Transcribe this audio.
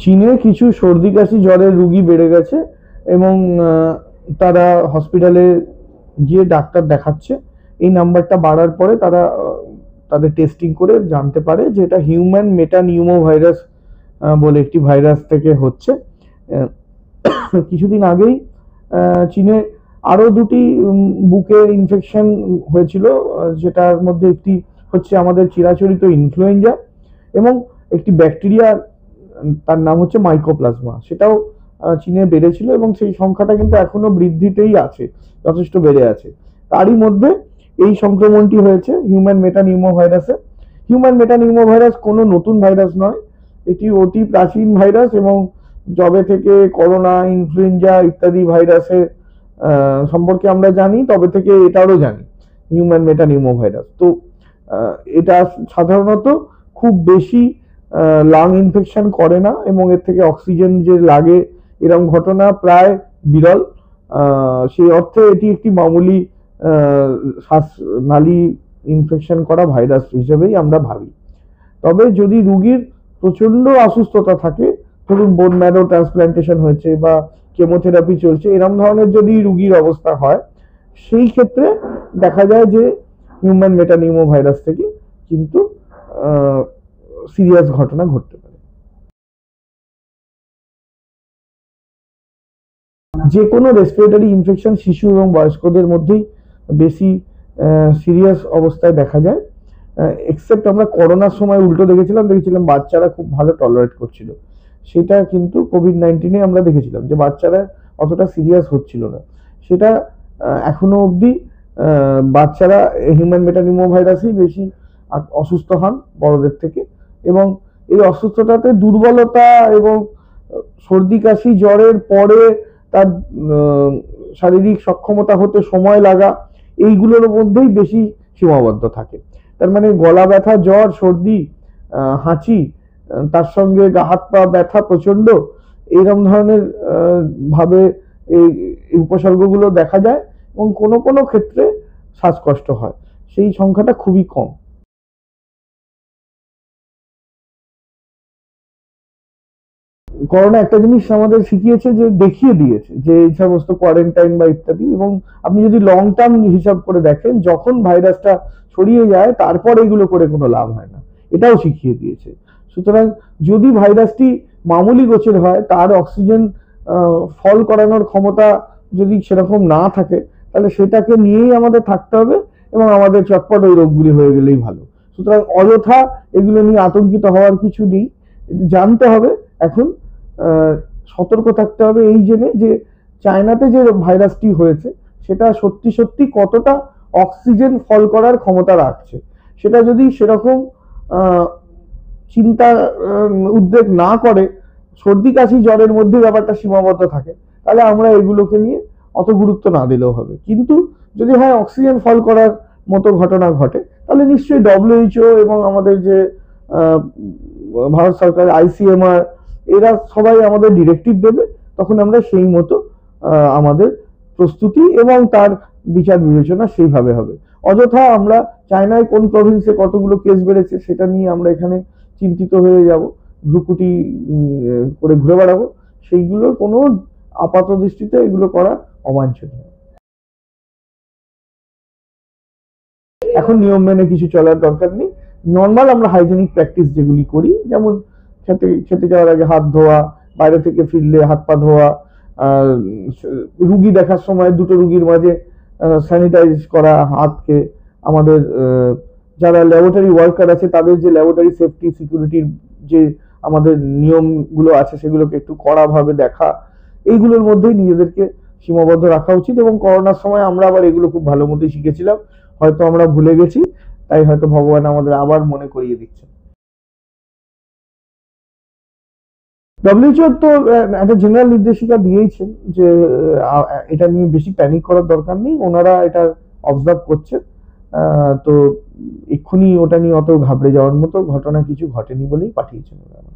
চীনে কিছু সর্দি কাশি জ্বরের রুগী বেড়ে গেছে এবং তারা হসপিটালে গিয়ে ডাক্তার দেখাচ্ছে। এই নাম্বারটা বাড়ার পরে তারা তাদের টেস্টিং করে জানতে পারে যে এটা হিউম্যান মেটানিউমো ভাইরাস বলে একটি ভাইরাস থেকে হচ্ছে। কিছুদিন আগেই চীনে আরো দুটি বুকের ইনফেকশন হয়েছিল, যেটার মধ্যে একটি হচ্ছে আমাদের চিরাচরিত ইনফ্লুয়েঞ্জা এবং একটি ব্যাকটেরিয়া, তার নাম হচ্ছে মাইকোপ্লাজমা, সেটাও চীনে বেড়েছিল এবং সেই সংখ্যাটা কিন্তু এখনো বৃদ্ধিতেই আছে, যথেষ্ট বেড়ে আছে। তারই মধ্যে এই সংক্রমণটি হয়েছে হিউম্যান মেটানিউমো ভাইরাসে। হিউম্যান মেটানিউমো ভাইরাস কোনো নতুন ভাইরাস নয়, এটি অতি প্রাচীন ভাইরাস এবং যবে থেকে করোনা, ইনফ্লুয়েঞ্জা ইত্যাদি ভাইরাসের সম্পর্কে আমরা জানি তবে থেকে এটারও জানি হিউম্যান মেটানিউমো ভাইরাস। তো এটা সাধারণত খুব বেশি লাং ইনফেকশন করে না এবং এর থেকে অক্সিজেন যে লাগে এরকম ঘটনা প্রায় বিরল। সেই অর্থে এটি একটি মামুলি শ্বাসনালী ইনফেকশন করা ভাইরাস হিসেবেই আমরা ভাবি। তবে যদি রোগীর প্রচন্ড অসুস্থতা থাকে, ধরুন বোন ম্যারো ট্রান্সপ্ল্যান্টেশন হয়েছে বা কেমোথেরাপি চলছে, এরকম ধরনের যদি রোগীর অবস্থা হয়, সেই ক্ষেত্রে দেখা যায় যে হিউম্যান মেটানিউমো ভাইরাস থেকে কিন্তু সিরিয়াস ঘটনা ঘটতে পারে। যে কোনো রেসপিরেটরি ইনফেকশন শিশু এবং বয়স্কদের মধ্যেই বেশি সিরিয়াস অবস্থায় দেখা যায়। এক্সেপ্ট আমরা করোনার সময় উল্টো দেখেছিলাম বাচ্চারা খুব ভালো টলারেট করছিল, সেটা কিন্তু কোভিড-19 আমরা দেখেছিলাম যে বাচ্চারা অতটা সিরিয়াস হচ্ছিল না। সেটা এখনো অবধি বাচ্চারা হিউম্যান মেটানিউমো ভাইরাসই বেশি অসুস্থ হন বড়দের থেকে, এবং এই অসুস্থতাতে দুর্বলতা এবং সর্দি কাশি জ্বরের পরে তার শারীরিক সক্ষমতা হতে সময় লাগা, এইগুলোর মধ্যেই বেশি সীমাবদ্ধ থাকে। তার মানে গলা ব্যথা, জ্বর, সর্দি, হাঁচি, তার সঙ্গে হাত পা ব্যথা প্রচন্ড, এইরকম ধরনের ভাবে এই উপসর্গগুলো দেখা যায় এবং কোনো কোনো ক্ষেত্রে শ্বাসকষ্ট হয়, সেই সংখ্যাটা খুবই কম। করোনা একটা জিনিস আমাদের শিখিয়েছে, যে দেখিয়ে দিয়েছে যে এই সমস্ত কোয়ারেন্টাইন বা ইত্যাদি, এবং আপনি যদি লং টার্ম হিসাব করে দেখেন, যখন ভাইরাসটা ছড়িয়ে যায় তারপর এগুলো করে কোনো লাভ হয় না, এটাও শিখিয়ে দিয়েছে। সুতরাং যদি ভাইরাসটি মামুলি গোছের হয়, তার অক্সিজেন ফল করানোর ক্ষমতা যদি সেরকম না থাকে, তাহলে সেটাকে নিয়েই আমাদের থাকতে হবে এবং আমাদের চটপট ওই রোগগুলি হয়ে গেলেই ভালো। সুতরাং অযথা এগুলো নিয়ে আতঙ্কিত হওয়ার কিছু নেই। জানতে হবে এখন, সতর্ক থাকতে হবে এই জেনে যে চায়নাতে যে ভাইরাসটি হয়েছে সেটা সত্যি সত্যি কতটা অক্সিজেন ফল করার ক্ষমতা রাখছে। সেটা যদি সেরকম চিন্তা উদ্বেগ না করে, সর্দি কাশি জ্বরের মধ্যে ব্যাপারটা সীমাবদ্ধ থাকে, তাহলে আমরা এগুলোকে নিয়ে অত গুরুত্ব না দিলেও হবে। কিন্তু যদি হয় অক্সিজেন ফল করার মতো ঘটনা ঘটে, তাহলে নিশ্চয়ই WHO এবং আমাদের যে ভারত সরকার ICMR, এরা সবাই আমাদের ডিরেক্টিভ দেবে, তখন আমরা সেই মতো আমাদের প্রস্তুতি এবং তার বিচার বিবেচনা সেইভাবে হবে। অযথা আমরা চায়নায় কোন প্রভিন্সে কতগুলো কেস বেড়েছে সেটা নিয়ে আমরা এখানে চিন্তিত হয়ে যাব, ভ্রুকুটি করে ঘুরে বেড়াবো, সেইগুলো কোনো আপাত দৃষ্টিতে এগুলো করা অবাঞ্ছনীয়। এখন নিয়ম মেনে কিছু চলার দরকার নেই। নর্মাল আমরা হাইজেনিক প্র্যাকটিস যেগুলি করি, যেমন খেতে যাওয়ার আগে হাত ধোয়া, বাইরে থেকে ফিরলে হাত পা ধোয়া, রুগী দেখার সময় দুটো রুগীর মাঝে স্যানিটাইজ করা হাতকে, আমাদের যারা ল্যাবরেটরি ওয়ার্কার আছে তাদের যে ল্যাবরেটরি সেফটি সিকিউরিটির যে আমাদের নিয়মগুলো আছে সেগুলোকে একটু কড়াভাবে দেখা, এইগুলোর মধ্যেই নিজেদেরকে সীমাবদ্ধ রাখা উচিত। এবং করোনার সময় আমরা আবার এগুলো খুব ভালো মতোই শিখেছিলাম, হয়তো আমরা ভুলে গেছি, তাই হয়তো ভগবান আমাদের আবার মনে করিয়ে দিচ্ছেন। WHO তো একটা জেনারেল নির্দেশিকা দিয়েছেন যে এটা নিয়ে বেশি প্যানিক করার দরকার নেই, ওনারা এটা অবজার্ভ করছেন। তো এক্ষুনি ওটা নিয়ে অত ঘাবড়ে যাওয়ার মতো ঘটনা কিছু ঘটেনি বলেই পাঠিয়েছেন ওরা।